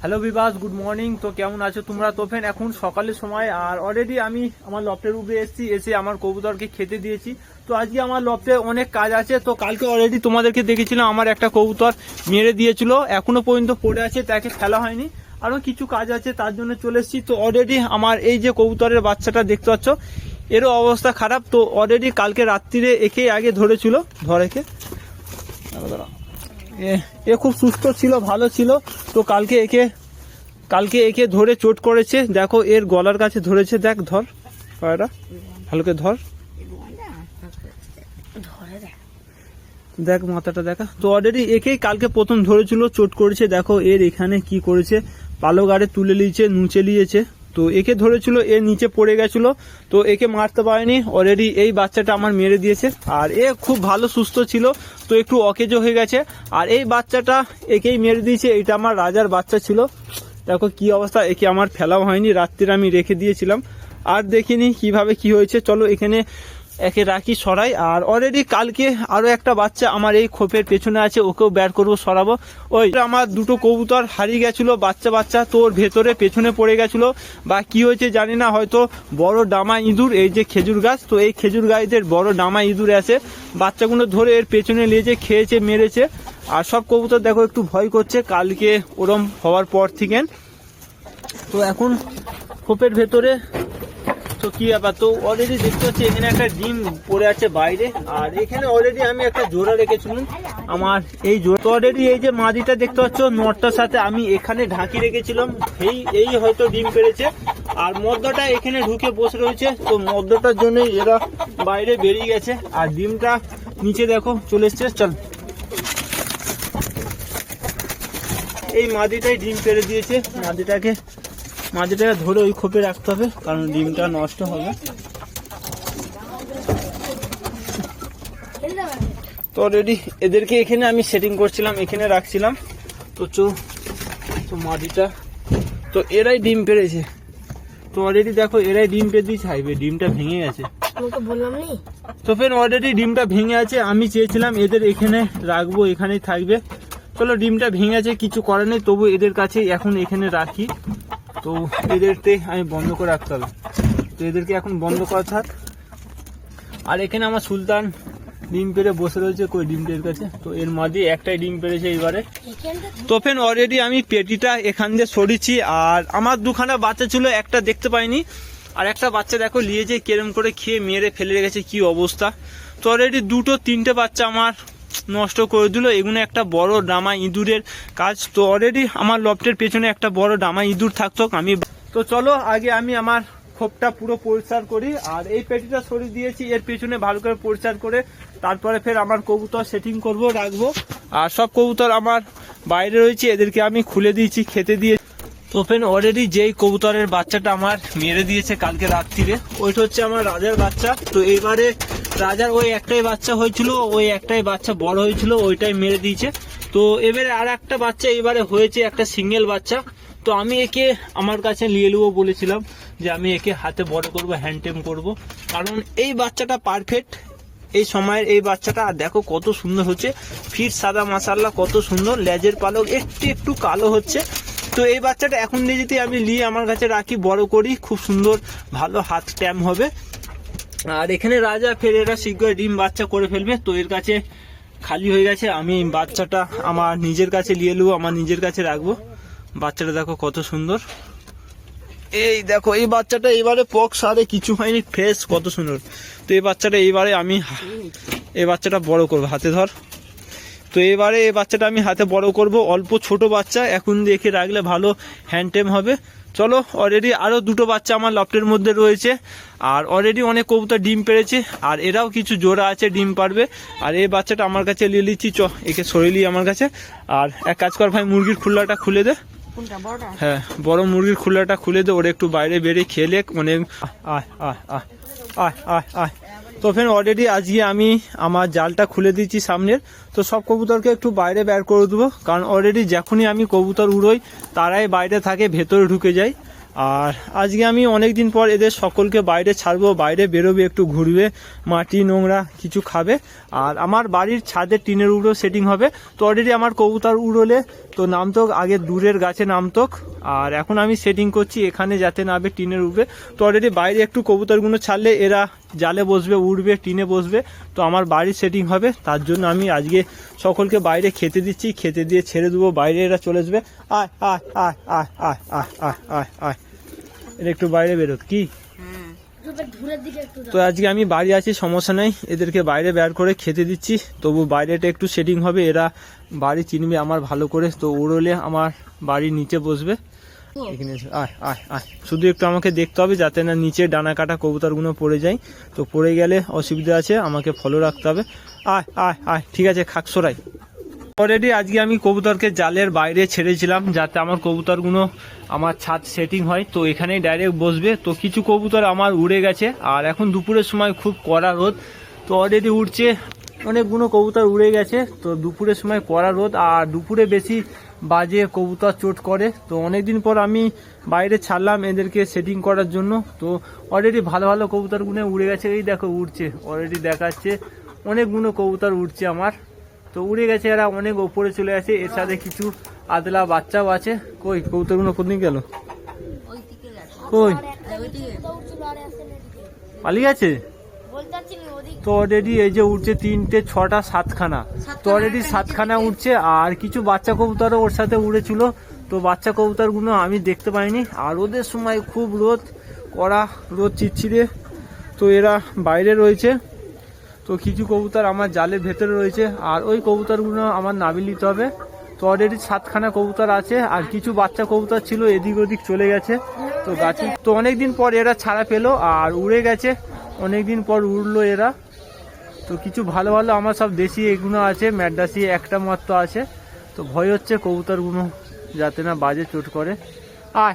Hello বিবাস, good morning. তো কেমন আছো তোমরা? তো ফ্রেন্ড এখন সকালের সময় আর অলরেডি আমি আমার লফটের উপরে এসে আমার কবুতরকে খেতে দিয়েছি। তো আজকে আমার লফটে অনেক কাজ আছে। তো কালকে অলরেডি তোমাদেরকে দেখেছিলাম আমার একটা কবুতর মেরে দিয়েছিল, এখনো পর্যন্ত পড়ে আছে, তাকে ফেলা হয়নি। আরও কিছু কাজ আছে, তার জন্য চলে এসেছি। তো অলরেডি আমার এই যে কবুতরের বাচ্চাটা দেখতে পাচ্ছ, এরও অবস্থা খারাপ। তো অলরেডি কালকে রাত্রিরে একে আগে ধরেছিল, ধরেকে এ খুব সুস্থ ছিল, ভালো ছিল। তো কালকে একে ধরে চোট করেছে। দেখো এর গলার কাছে ধরেছে, দেখ ধর পায়রা ভালোকে ধর, দেখ মাথাটা দেখা। তো অলরেডি একেই কালকে প্রথম ধরেছিল, চোট করেছে। দেখো এর এখানে কি করেছে, পালগাড়ে তুলে নিয়েছে, নুচে নিয়েছে। তো একে ধরেছিল, এর নিচে পড়ে গেছিল, তো একে মারতে পারেনি। অলরেডি এই বাচ্চাটা আমার মেরে দিয়েছে। আর এ খুব ভালো সুস্থ ছিল, তো একটু অকেজো হয়ে গেছে। আর এই বাচ্চাটা একেই মেরে দিয়েছে। এটা আমার রাজার বাচ্চা ছিল। দেখো কি অবস্থা, একে আমার ফেলাও হয়নি, রাত্রিরে আমি রেখে দিয়েছিলাম, আর দেখিনি কিভাবে কি হয়েছে। চলো এখানে একে রাখি, সরাই। আর অলরেডি কালকে আরো একটা বাচ্চা আমার এই খোপের পেছনে আছে, ওকেও বের করবো, সরাবো। ওই আমার দুটো কবুতর হারিয়ে গেছিল, বাচ্চা তোর ভেতরে পেছনে পড়ে গেছিল, বা কি হয়েছে জানি না, হয়তো বড় ডামা ইঁদুর, এই যে খেজুর গাছ, তো এই খেজুর গাছের বড় ডামা ইঁদুর আছে, বাচ্চাগুলো ধরে এর পেছনে নিয়েছে, খেয়েছে, মেরেছে। আর সব কবুতর দেখো একটু ভয় করছে কালকে ওরম হওয়ার পর থেকে। তো এখন খোপের ভেতরে তো কি ব্যাপার, তো অলরেডি দেখতে পাচ্ছি এখানে একটা ডিম পড়ে আছে বাইরে। আর এখানে অলরেডি আমি একটা জোড়া রেখেছিলাম আমার এই জোড়া। তো অলরেডি এই যে মাদিটা দেখতে পাচ্ছ নটটার সাথে আমি এখানে ঢাকি রেখেছিলাম, এই হয়তো ডিম পেড়েছে। আর মদ্যটা এখানে ঢুকে বসে রয়েছে, তো মদ্যটার জন্য এরা বাইরে বেরিয়ে গেছে। আর ডিমটা নিচে দেখো চলে এসছে। চল, এই মাদিটাই ডিম পেড়ে দিয়েছে। মাদিটাকে ধরে ওই খোপে রাখতে হবে, কারণ ডিমটা নষ্ট হবে। তো অলরেডি এদেরকে এখানে আমি সেটিং করছিলাম, এখানে রাখছিলাম। তো মাদিটা, তো এরাই ডিম পেড়েছে। তো অলরেডি দেখো এরাই ডিম পেড়ে দিয়েছে। ডিমটা ভেঙে গেছে, তো ফের অলরেডি ডিমটা ভেঙে আছে। আমি চেয়েছিলাম এদের এখানে রাখবো, এখানেই থাকবে। চলো ডিমটা ভেঙে আছে, কিছু করার নেই, তবু এদের কাছে এখন এখানে রাখি। তো এদেরকে আমি বন্ধ করে রাখতে হবে, তো এদেরকে এখন বন্ধ করা থাক। আর এখানে আমার সুলতান ডিম পেড়ে বসে রয়েছে, কই ডিমটার কাছে। তো এর মাঝে একটাই ডিম পেড়েছে এইবারে। তো ফেন অলরেডি আমি পেটিটা এখান দিয়ে সরিয়েছি। আর আমার দুখানা বাচ্চা ছিল, একটা দেখতে পাইনি, আর একটা বাচ্চা দেখো নিয়েছে কেরম করে খেয়ে মেরে ফেলে রেখেছে, কি অবস্থা। তো অলরেডি তিনটে বাচ্চা আমার নষ্ট করে দিল। এগুলো একটা বড় ডামা ইঁদুরের কাজ। তো অলরেডি আমার লফটের পেছনে একটা বড় ডামা ইঁদুর থাকতো। তো চলো আগে আমি আমার খোপটা পুরো পরিষ্কার করি। আর এই পেটিটা সরিয়ে দিয়েছি, এর পেছনে ভালো করে পরিষ্কার করে তারপরে ফের আমার কবুতর সেটিং করব, রাখবো। আর সব কবুতর আমার বাইরে রয়েছে, এদেরকে আমি খুলে দিয়েছি, খেতে দিয়ে। তো ফেন অলরেডি যেই কবুতরের বাচ্চাটা আমার মেরে দিয়েছে কালকে রাত্রিরে, ওইটা হচ্ছে আমার রাজার বাচ্চা। তো এইবারে রাজার ওই একটাই বাচ্চা হয়েছিল, ওই একটাই বাচ্চা বড় হয়েছিল, ওইটাই মেরে দিয়েছে। তো এবারে আর একটা বাচ্চা এবারে হয়েছে, একটা সিঙ্গেল বাচ্চা। তো আমি একে আমার কাছে নিয়ে নেবো বলেছিলাম, যে আমি একে হাতে বড় করব, হ্যান্ড টেম করবো, কারণ এই বাচ্চাটা পারফেক্ট এই সময়ের এই বাচ্চাটা। আর দেখো কত সুন্দর হচ্ছে, ফিট সাদা মাশাআল্লাহ, কত সুন্দর। লেজের পালক একটু কালো হচ্ছে। তো এই বাচ্চাটা এখন দিয়ে যদি আমি নিয়ে আমার কাছে রাখি, বড় করি, খুব সুন্দর ভালো হাত ট্যাম হবে। আর এখানে রাজা ফের এরা শীঘ্রই ডিম বাচ্চা করে ফেলবে। তো এর কাছে খালি হয়ে গেছে, আমি বাচ্চাটা আমার নিজের কাছে নিয়ে নেবো, আমার নিজের কাছে রাখবো। বাচ্চাটা দেখো কত সুন্দর। এই দেখো এই বাচ্চাটা এবারে পক্স আরে কিছু হয়নি, ফ্রেশ, কত সুন্দর। তো এই বাচ্চাটা এইবারে আমি এই বাচ্চাটা বড় করবো, হাতে ধর। তো এবারে এই বাচ্চাটা আমি হাতে বড় করব, অল্প ছোট বাচ্চা, এখন দেখে রাখলে ভালো হ্যান্ড টেম হবে। চলো অলরেডি আরও দুটো বাচ্চা আমার লফটের মধ্যে রয়েছে। আর অলরেডি অনেক কবুতর ডিম পেড়েছে, আর এরাও কিছু জোড়া আছে, ডিম পারবে। আর এই বাচ্চাটা আমার কাছে নিয়ে নিচ্ছি, একে সরিয়ে নিই আমার কাছে। আর এক কাজ কর ভাই, মুরগির খুল্লাটা খুলে দে। হ্যাঁ, বড় মুরগির খুল্লাটা খুলে দে, ওর একটু বাইরে বেরিয়ে খেলে মানে আয় আয় আয় আয় আয় আয়। তো ফ্রেন্ড অলরেডি আজকে আমি আমার জালটা খুলে দিচ্ছি সামনের। তো সব কবুতরকে একটু বাইরে বের করে দেবো, কারণ অলরেডি যখনই আমি কবুতর উড়োই তারাই বাইরে থাকে, ভেতরে ঢুকে যায়। আর আজকে আমি অনেক দিন পর এদের সকলকে বাইরে ছাড়বো, বাইরে বেরোবে, একটু ঘুরবে, মাটি নোংরা কিছু খাবে। আর আমার বাড়ির ছাদের টিনের উড়ো সেটিং হবে। তো অলরেডি আমার কবুতর উড়োলে তো নামতক, আগে দূরের গাছে নামতক, আর এখন আমি সেটিং করছি এখানে যাতে নামবে টিনের উড়বে। তো অলরেডি বাইরে একটু কবুতরগুলো ছাড়লে এরা জালে বসবে, উড়বে, টিনে বসবে, তো আমার বাড়ির সেটিং হবে। তার জন্য আমি আজকে সকলকে বাইরে খেতে দিচ্ছি, খেতে দিয়ে ছেড়ে দেবো, বাইরে এরা চলে আসবে। আয় আয় আয় আয় আয় আয় আয় আয় আয়, এরা একটু বাইরে বেরোত কি। তো আজকে আমি বাড়ি আছি, সমস্যা নেই, এদেরকে বাইরে বের করে খেতে দিচ্ছি। তবু বাইরেটা একটু সেটিং হবে, এরা বাড়ি চিনবে আমার ভালো করে। তো উড়োলে আমার বাড়ির নিচে বসবে। এখানে আয় আয় আয়, শুধু একটু আমাকে দেখতে হবে যাতে না নিচে ডানা কাটা কবুতরগুলো পড়ে যায়। তো পড়ে গেলে অসুবিধা আছে, আমাকে ফলো রাখতে হবে। আয় আয় আয়, ঠিক আছে, খাক সরাই। অলরেডি আজকে আমি কবুতরকে জালের বাইরে ছেড়েছিলাম যাতে আমার কবুতরগুলো আমার ছাদ সেটিং হয়। তো এখানেই ডাইরেক্ট বসবে। তো কিছু কবুতর আমার উড়ে গেছে, আর এখন দুপুরের সময় খুব কড়া রোদ, তো অলরেডি উড়ছে, অনেকগুলো কবুতর উড়ে গেছে। তো দুপুরের সময় কড়া রোদ, আর দুপুরে বেশি বাজে কবুতর চোট করে। তো অনেকদিন পর আমি বাইরে ছাড়লাম এদেরকে সেটিং করার জন্য। তো অলরেডি ভালো ভালো কবুতরগুলো উড়ে গেছে, এই দেখো উড়ছে, অলরেডি দেখাচ্ছে অনেকগুলো কবুতর উড়ছে আমার। তো উড়ে গেছে, এরা অনেক ওপরে চলে আসে, এর সাথে কিছু আদলা বাচ্চাও আছে। কই কবুতরগুলো কোনদিন গেল, কই পালিয়ে গেছে? তো অলরেডি এই যে উঠছে 3টে 6টা 7খানা, তো অলরেডি 7খানা উঠছে, আর কিছু বাচ্চা কবুতরও ওর সাথে উড়েছিল। তো বাচ্চা কবুতরগুলো আমি দেখতে পাইনি। আর ওদের সময় খুব রোদ, কড়া রোদ, চিচ্ছিরে। তো এরা বাইরে রয়েছে। তো কিছু কবুতর আমার জালের ভেতরে রয়েছে, আর ওই কবুতরগুলো আমার নাবিল দিতে হবে। তো অলরেডি 7খানা কবুতর আছে, আর কিছু বাচ্চা কবুতর ছিল এদিক ওদিক চলে গেছে। তো গাছে তো অনেকদিন পর এরা ছাড়া পেলো আর উড়ে গেছে, অনেকদিন পর উড়লো এরা। তো কিছু ভালো ভালো আমার সব দেশি এগুলো আছে, ম্যাড্রাসি একটা মাত্র আছে। তো ভয় হচ্ছে কবুতরগুলো যাতে না বাজে চোট করে। আয়